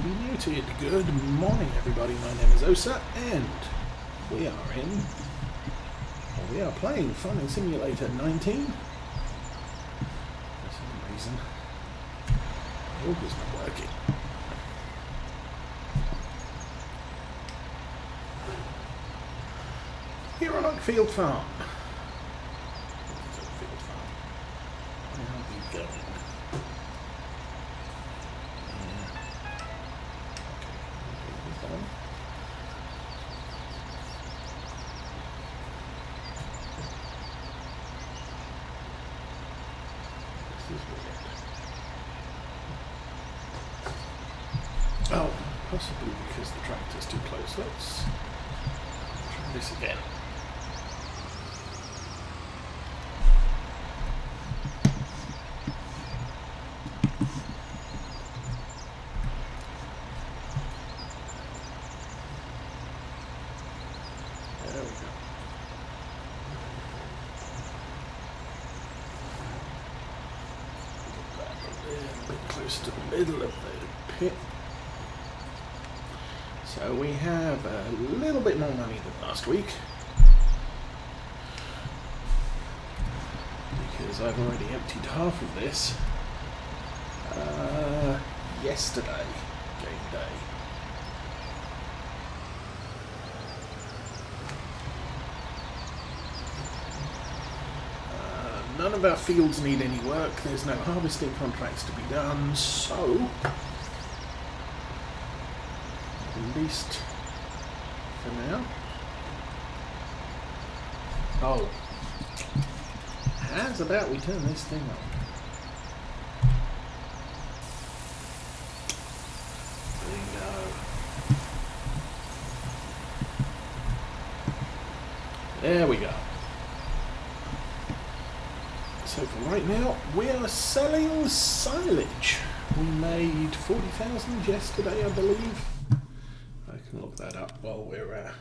be muted. Good morning, everybody. My name is Osa, and we are playing Farming Simulator 19. For some reason, the auger's not working. Here on Oakfield Farm. Oakfield Farm. Where are we going? Oh, possibly because the tractor's too close. Let's try this again. There we go. Get back a little bit close to the middle of the pit. So we have a little bit more money than last week, because I've already emptied half of this yesterday, game day. None of our fields need any work, there's no harvesting contracts to be done, so at least for now. Oh, how's about we turn this thing on? There we go. So for right now, we are selling silage. We made 40,000 yesterday, I believe. I can look that up while we're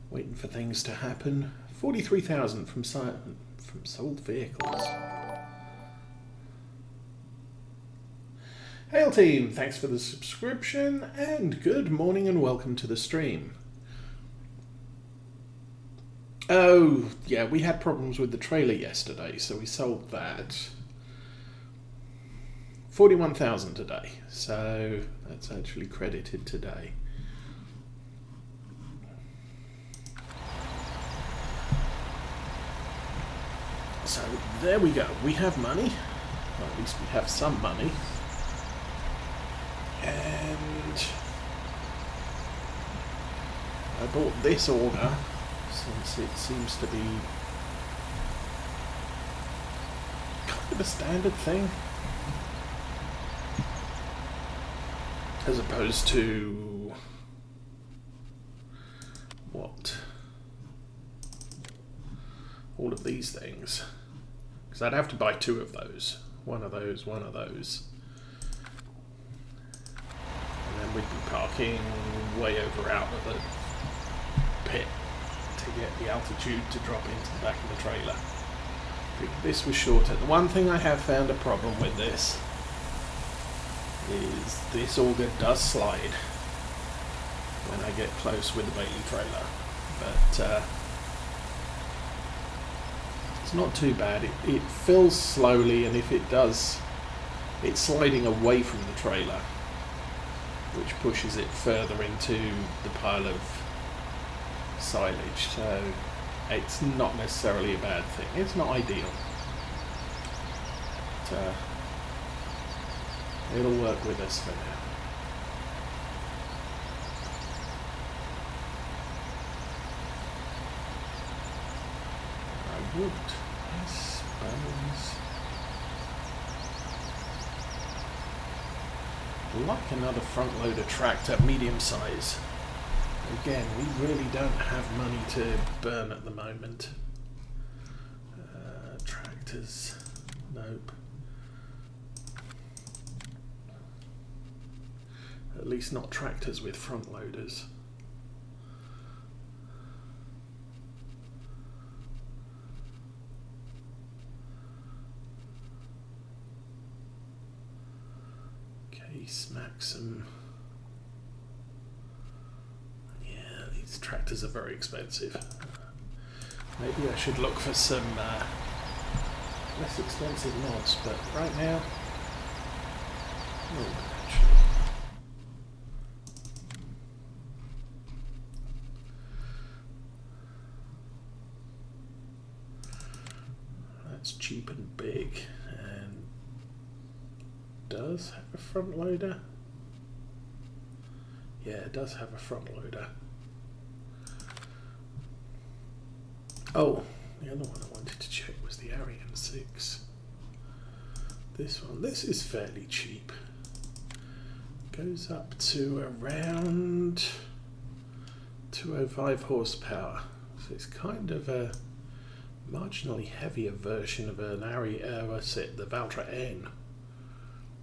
waiting for things to happen. 43,000 from sold vehicles. Hail team, thanks for the subscription, and good morning and welcome to the stream. Oh, yeah, we had problems with the trailer yesterday, so we sold that. 41,000 today, so that's actually credited today. So there we go, we have money, or at least we have some money, and I bought this auger since it seems to be kind of a standard thing, as opposed to what? All of these things. Because I'd have to buy two of those. One of those, one of those. And then we'd be parking way over out of the pit to get the altitude to drop into the back of the trailer. If this was shorter. The one thing I have found a problem with this is this auger does slide when I get close with the Bailey trailer, but it's not too bad. It fills slowly, and if it does, it's sliding away from the trailer, which pushes it further into the pile of silage, so it's not necessarily a bad thing. It's not ideal, but it'll work with us for now. I would, I suppose, like another front loader tractor, medium size. Again, we really don't have money to burn at the moment. Tractors, nope. At least not tractors with front loaders. Okay, Beast Maxim. Yeah, these tractors are very expensive. Maybe I should look for some less expensive mods, but right now, oh, actually. That's cheap and big, and does have a front loader. Yeah, it does have a front loader. Oh, the other one I wanted to check was the Arian 6. This one, this is fairly cheap. Goes up to around 205 horsepower. So it's kind of a marginally heavier version of an Arian, what's it, the Valtra N.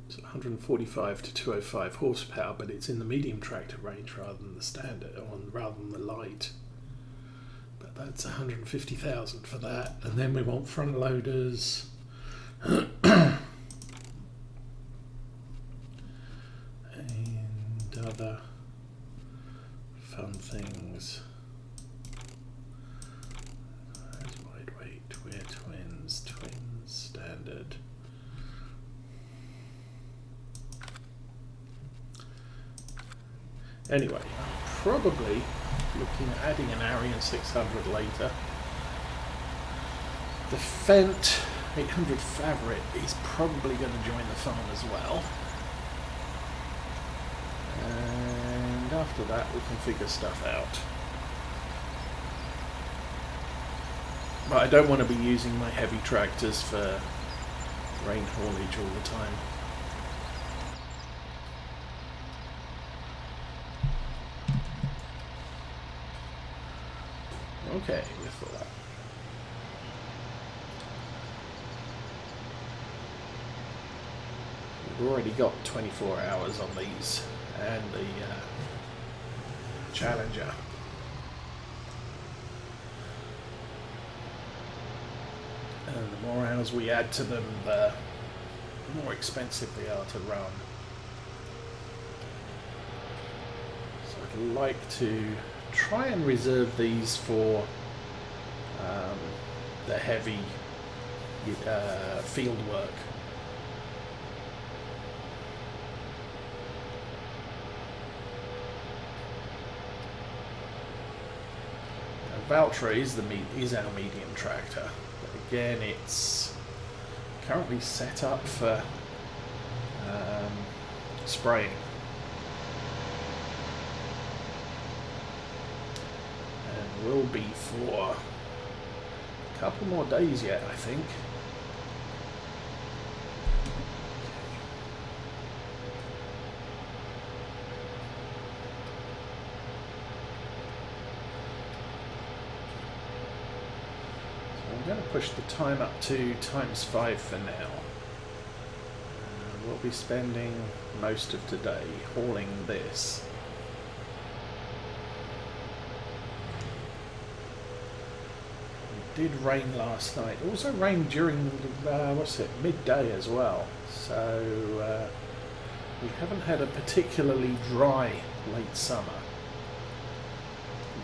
It's 145 to 205 horsepower, but it's in the medium tractor range rather than the standard, or rather than the light. But that's 150,000 for that, and then we want front loaders. And other fun things. There's wide weight, we're twins, standard. Anyway, I'm probably looking at adding an Arian 600 later. The Fendt 800 Favorite is probably going to join the farm as well. And after that we can figure stuff out. But I don't want to be using my heavy tractors for grain haulage all the time. Okay, with that. We've already got 24 hours on these and the Challenger. And the more hours we add to them, the more expensive they are to run. So I'd like to try and reserve these for the heavy field work. Valtra is our medium tractor, but again it's currently set up for spraying. And will be for a couple more days yet, I think. I'm going to push the time up to ×5 for now. We'll be spending most of today hauling this. It did rain last night. It also rained during midday as well. So we haven't had a particularly dry late summer.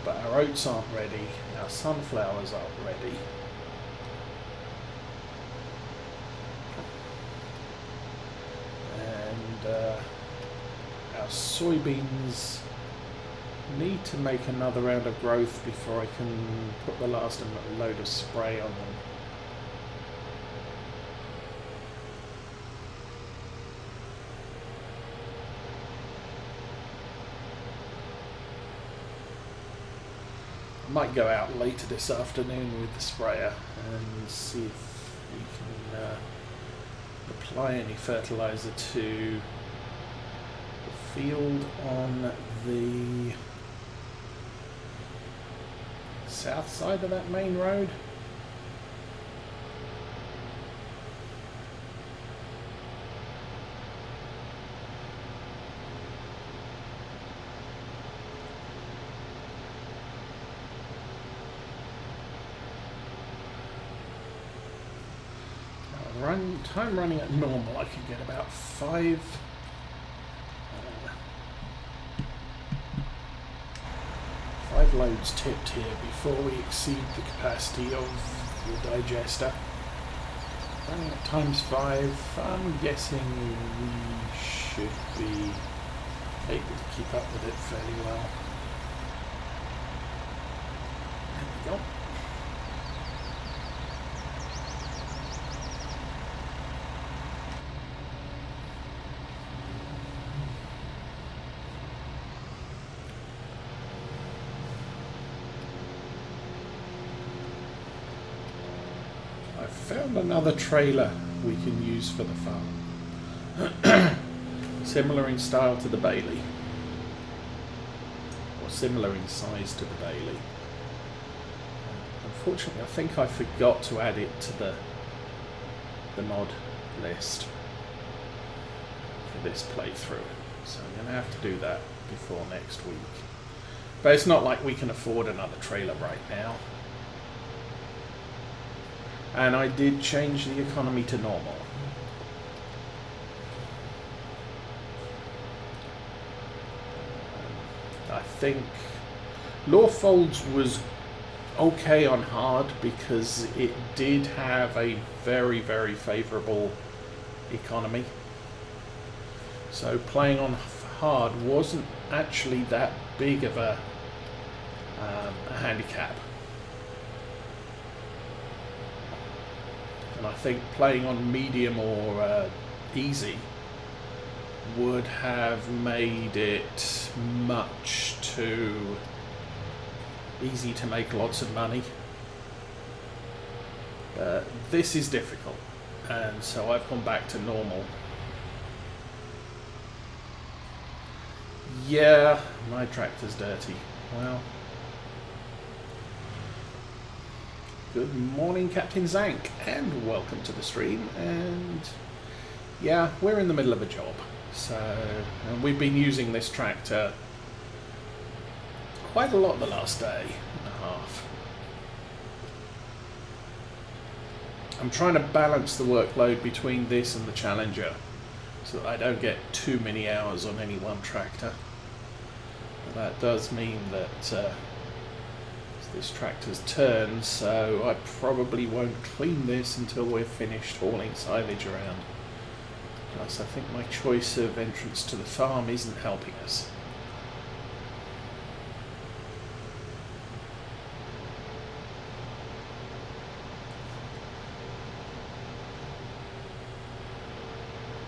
But our oats aren't ready, our sunflowers aren't ready. Our soybeans need to make another round of growth before I can put the last load of spray on them. I might go out later this afternoon with the sprayer and see if we can apply any fertilizer to the field on the south side of that main road. Time running at normal, I could get about 5 5 loads tipped here before we exceed the capacity of the digester. Running at ×5, I'm guessing we should be able to keep up with it fairly well. There we go. Found another trailer we can use for the farm. Similar in style to the Bailey, or similar in size to the Bailey. Unfortunately, I think I forgot to add it to the mod list for this playthrough, so I'm going to have to do that before next week. But it's not like we can afford another trailer right now. And I did change the economy to normal. I think Lawfolds was okay on hard because it did have a very, very favourable economy. So playing on hard wasn't actually that big of a handicap. And I think playing on medium or easy would have made it much too easy to make lots of money. This is difficult, and so I've gone back to normal. Yeah, my tractor's dirty. Well, good morning, Captain Zank, and welcome to the stream. And yeah, we're in the middle of a job, and we've been using this tractor quite a lot the last day and a half. I'm trying to balance the workload between this and the Challenger so that I don't get too many hours on any one tractor. But that does mean that this tractor's turn, so I probably won't clean this until we're finished hauling silage around. Plus, I think my choice of entrance to the farm isn't helping us.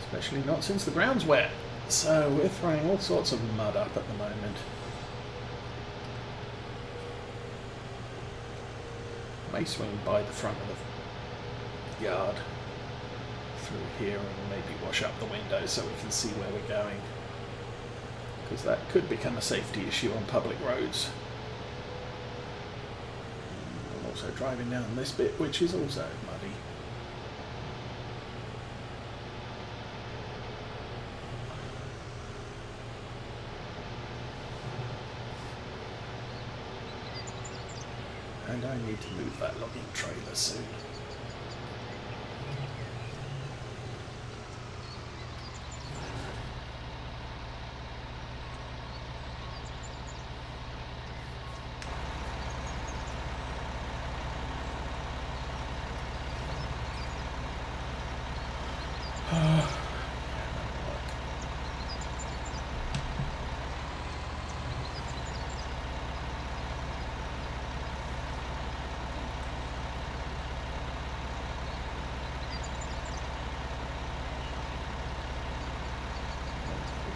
Especially not since the ground's wet. So we're throwing all sorts of mud up at the moment. May swing by the front of the yard through here and maybe wash up the windows so we can see where we're going, because that could become a safety issue on public roads. I'm also driving down this bit, which is also muddy. And I need to move that logging trailer soon.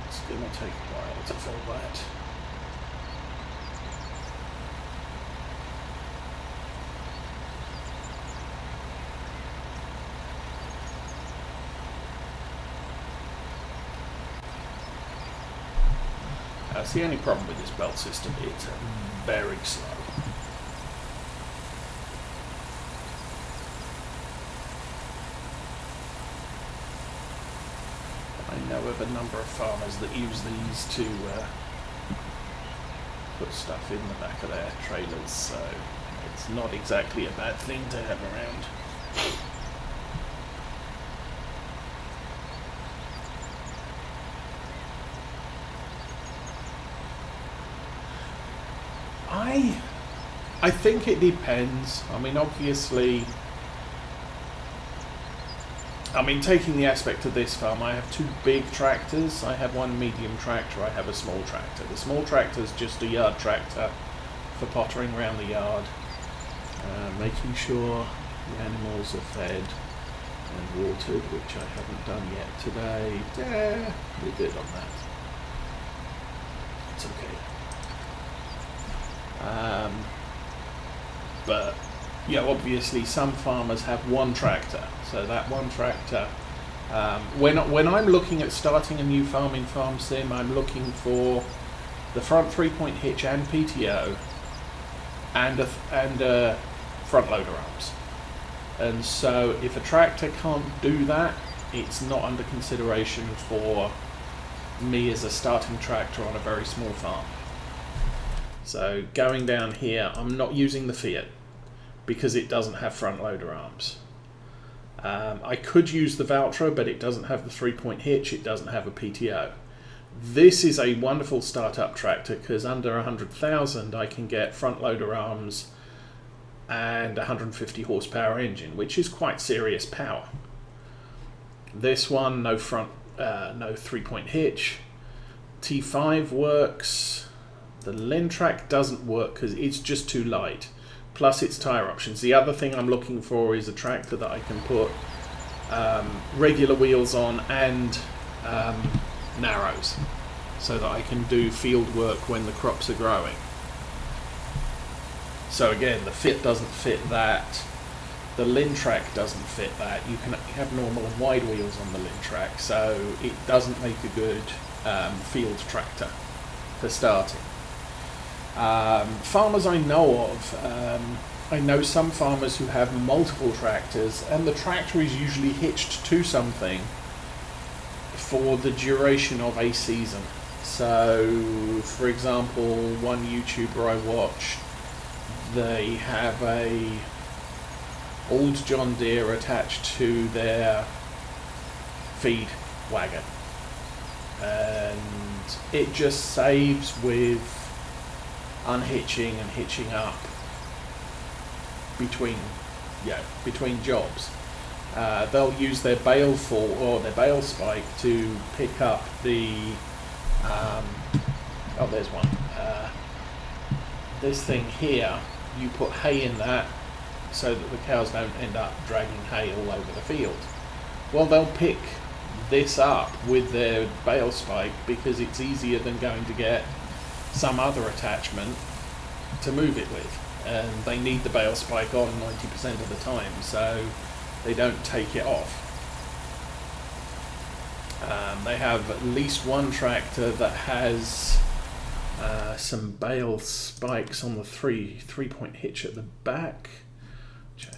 It's going to take a while to fill that. That's the only problem with this belt system, it's very slow. I know of a number of farmers that use these to put stuff in the back of their trailers, so it's not exactly a bad thing to have around. I think it depends. I mean, obviously, taking the aspect of this farm, I have 2 big tractors. I have 1 medium tractor, I have a small tractor. The small tractor is just a yard tractor for pottering around the yard, making sure the animals are fed and watered, which I haven't done yet today. Yeah, we're good on that. It's okay. But yeah, obviously some farmers have 1 tractor, so that 1 tractor, when I'm looking at starting a new farm in Farm Sim, I'm looking for the front 3-point hitch and PTO and a front loader arms. And so if a tractor can't do that, it's not under consideration for me as a starting tractor on a very small farm. So going down here, I'm not using the Fiat because it doesn't have front loader arms. I could use the Valtra, but it doesn't have the 3-point hitch, it doesn't have a PTO. This is a wonderful startup tractor because under 100,000 I can get front loader arms and 150 horsepower engine, which is quite serious power. This one, no 3-point hitch. T5 works. The Lintrack doesn't work because it's just too light. Plus its tyre options. The other thing I'm looking for is a tractor that I can put regular wheels on and narrows, so that I can do field work when the crops are growing. So again, the Fit doesn't fit that. The Lintrack doesn't fit that. You can have normal and wide wheels on the Lintrack, so it doesn't make a good field tractor for starting. Farmers I know of, I know some farmers who have multiple tractors, and the tractor is usually hitched to something for the duration of a season. So, for example, one YouTuber I watched, they have a old John Deere attached to their feed wagon, and it just saves with unhitching and hitching up between jobs. They'll use their bale fall or their bale spike to pick up the oh, there's one. This thing here, you put hay in that so that the cows don't end up dragging hay all over the field. Well, they'll pick this up with their bale spike because it's easier than going to get some other attachment to move it with, and they need the bale spike on 90% of the time, so they don't take it off. They have at least one tractor that has some bale spikes on the 3-point hitch at the back, which I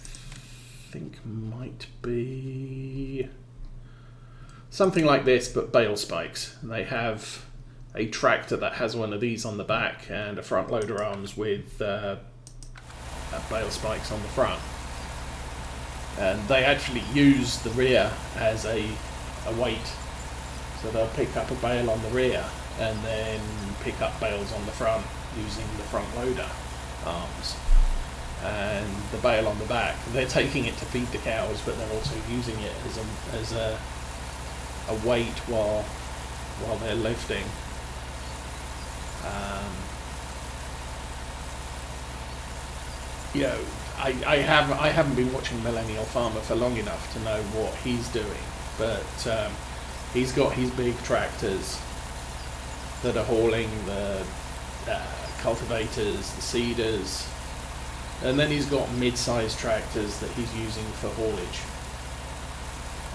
think might be something like this, but bale spikes. And they have a tractor that has one of these on the back and a front loader arms with bale spikes on the front. And they actually use the rear as a weight. So they'll pick up a bale on the rear and then pick up bales on the front using the front loader arms. And the bale on the back, they're taking it to feed the cows, but they're also using it as a weight while they're lifting. I haven't been watching Millennial Farmer for long enough to know what he's doing, but he's got his big tractors that are hauling the cultivators, the seeders, and then he's got mid-sized tractors that he's using for haulage,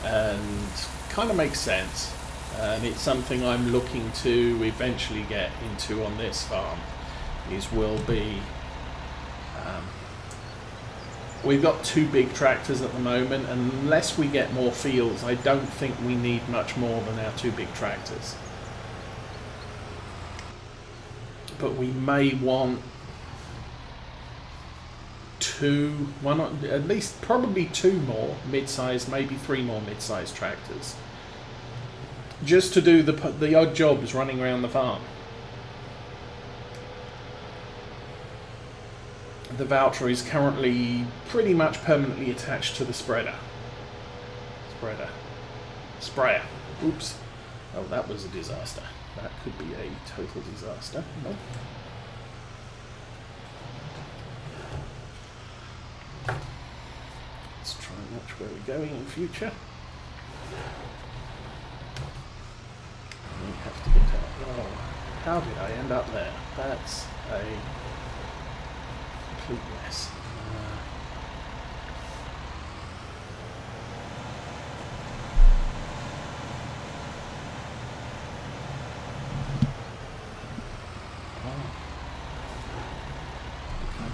and kind of makes sense. And it's something I'm looking to eventually get into on this farm. We've got 2 big tractors at the moment, and unless we get more fields, I don't think we need much more than our 2 big tractors. But we may want at least probably 2 more mid-sized, maybe 3 more mid-sized tractors, just to do the odd jobs running around the farm. the Valtra is currently pretty much permanently attached to the sprayer. Oops. Oh, that was a disaster. That could be a total disaster. Nope. Let's try and watch where we're going in future. We have to get out. Oh, how did I end up there? That's a complete mess.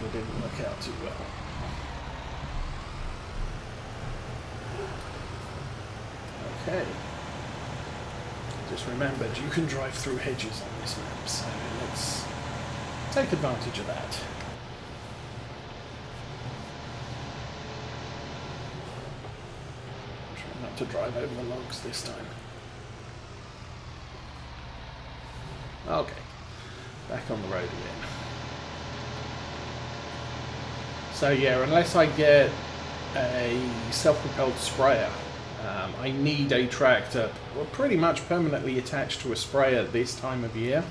It didn't work out too well. Okay. Just remembered you can drive through hedges on this map, so let's take advantage of that. Try not to drive over the logs this time. Okay. Back on the road again. So yeah, unless I get a self-propelled sprayer, I need a tractor pretty much permanently attached to a sprayer this time of year.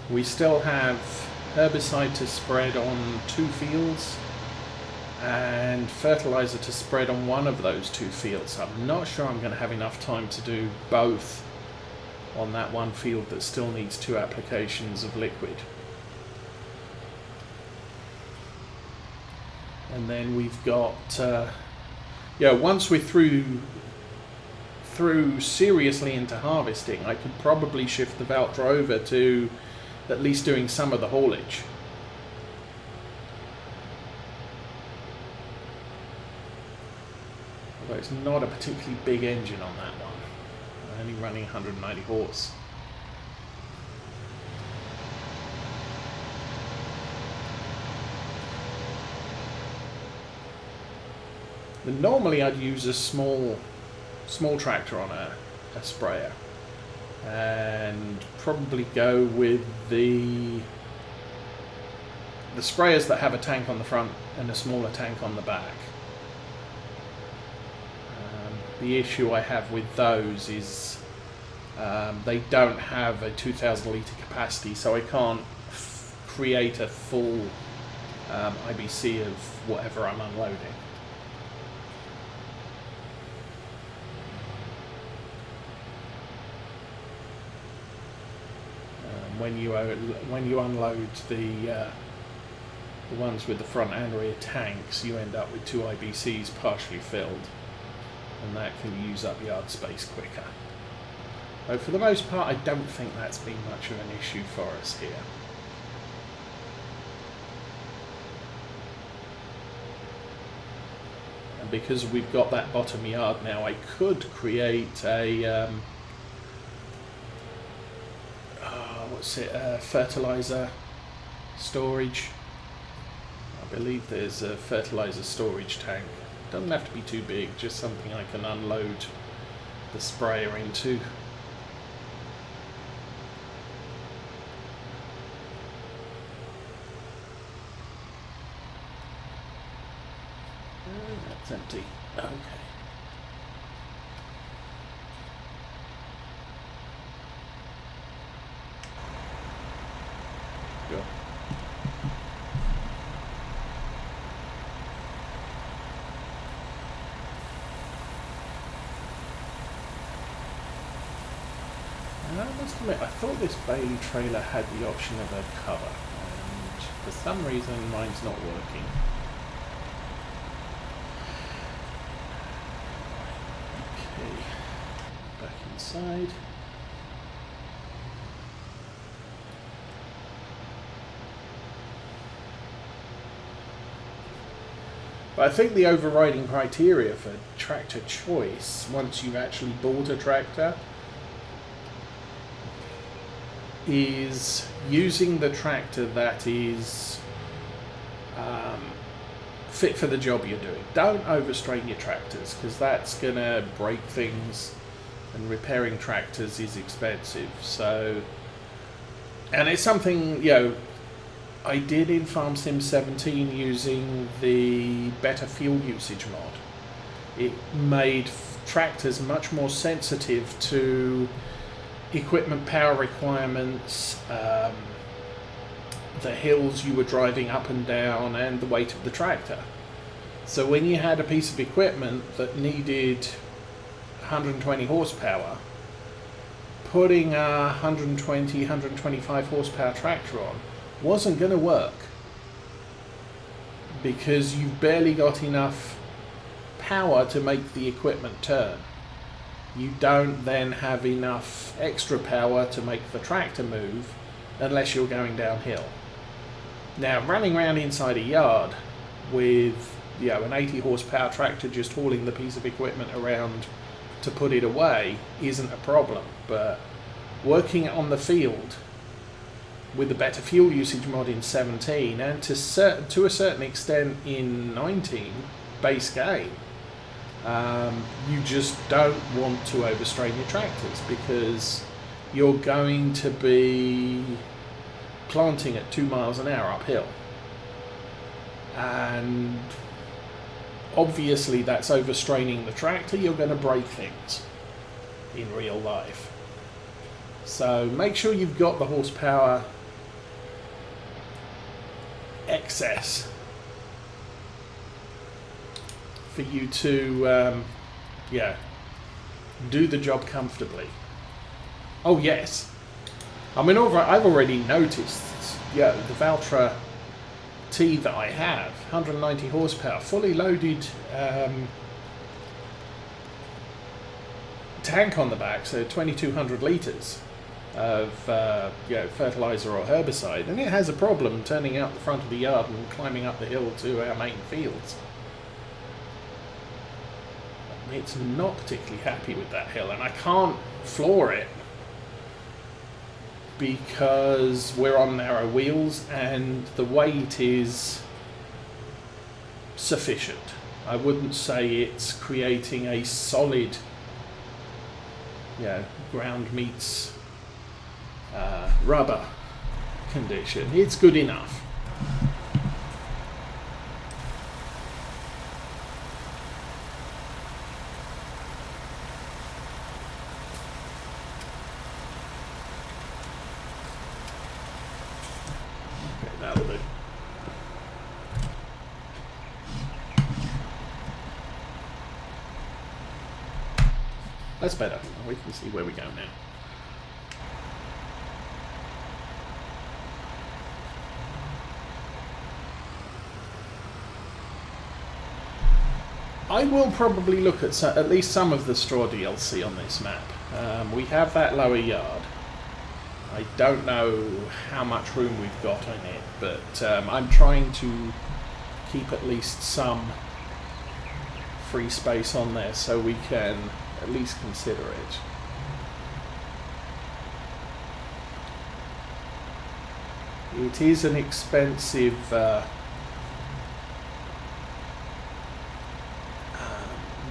We still have herbicide to spread on 2 fields and fertilizer to spread on one of those 2 fields. I'm not sure I'm going to have enough time to do both on that one field that still needs 2 applications of liquid. And then we've got, once we're through seriously into harvesting, I could probably shift the Valtra over to at least doing some of the haulage. Although it's not a particularly big engine on that one, only running 190 horse. Normally I'd use a small tractor on a sprayer and probably go with the sprayers that have a tank on the front and a smaller tank on the back. The issue I have with those is they don't have a 2,000 litre capacity, so I can't create a full IBC of whatever I'm unloading. When you unload the ones with the front and rear tanks, you end up with 2 IBCs partially filled, and that can use up yard space quicker. So for the most part, I don't think that's been much of an issue for us here. And because we've got that bottom yard now, I could create a fertilizer storage. I believe there's a fertilizer storage tank. Doesn't have to be too big, just something I can unload the sprayer into. That's empty. Okay. Go. I must admit, I thought this Bailey trailer had the option of a cover, and for some reason mine's not working. Okay, back inside. But I think the overriding criteria for tractor choice, once you've actually bought a tractor, is using the tractor that is fit for the job you're doing. Don't overstrain your tractors, because that's going to break things, and repairing tractors is expensive. So, and it's something, I did in Farm Sim 17 using the better fuel usage mod. It made tractors much more sensitive to equipment power requirements, the hills you were driving up and down, and the weight of the tractor. So when you had a piece of equipment that needed 120 horsepower, putting a 120, 125 horsepower tractor on wasn't going to work, because you've barely got enough power to make the equipment turn. You don't then have enough extra power to make the tractor move unless you're going downhill. Now, running around inside a yard with an 80 horsepower tractor just hauling the piece of equipment around to put it away isn't a problem, but working on the field with the better fuel usage mod in 17 and to a certain extent in 19 base game, you just don't want to overstrain your tractors, because you're going to be planting at 2 miles an hour uphill, and obviously that's overstraining the tractor. You're going to break things in real life. So make sure you've got the horsepower excess for you to do the job comfortably. Oh yes, I mean, I've already noticed, the Valtra T that I have, 190 horsepower, fully loaded tank on the back, so 2200 litres of fertiliser or herbicide, and it has a problem turning out the front of the yard and climbing up the hill to our main fields. It's not particularly happy with that hill, and I can't floor it because we're on narrow wheels and the weight is sufficient. I wouldn't say it's creating a solid ground meets rubber condition. It's good enough. Okay, that'll do. That's better. We can see where we go now. I will probably look at least some of the straw DLC on this map. We have that lower yard. I don't know how much room we've got in it, but I'm trying to keep at least some free space on there so we can at least consider it. It is an expensive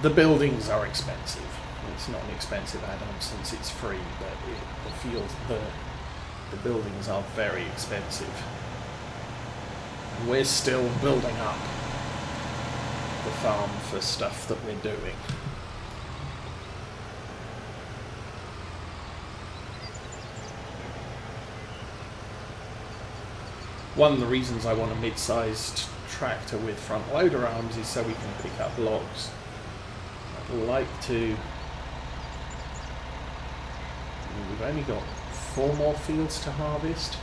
the buildings are expensive. It's not an expensive add-on since it's free, but the buildings are very expensive. And we're still building up the farm for stuff that we're doing. One of the reasons I want a mid-sized tractor with front loader arms is so we can pick up logs. I'd like to... We've only got 4 more fields to harvest.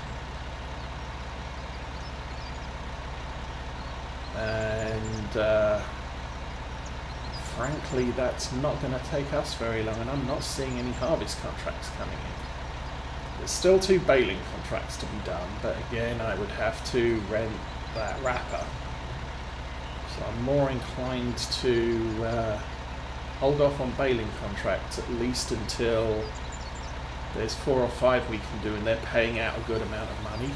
And frankly, that's not going to take us very long, and I'm not seeing any harvest contracts coming in. There's still 2 baling contracts to be done, but again, I would have to rent that wrapper. So I'm more inclined to hold off on baling contracts at least until there's 4 or 5 we can do and they're paying out a good amount of money.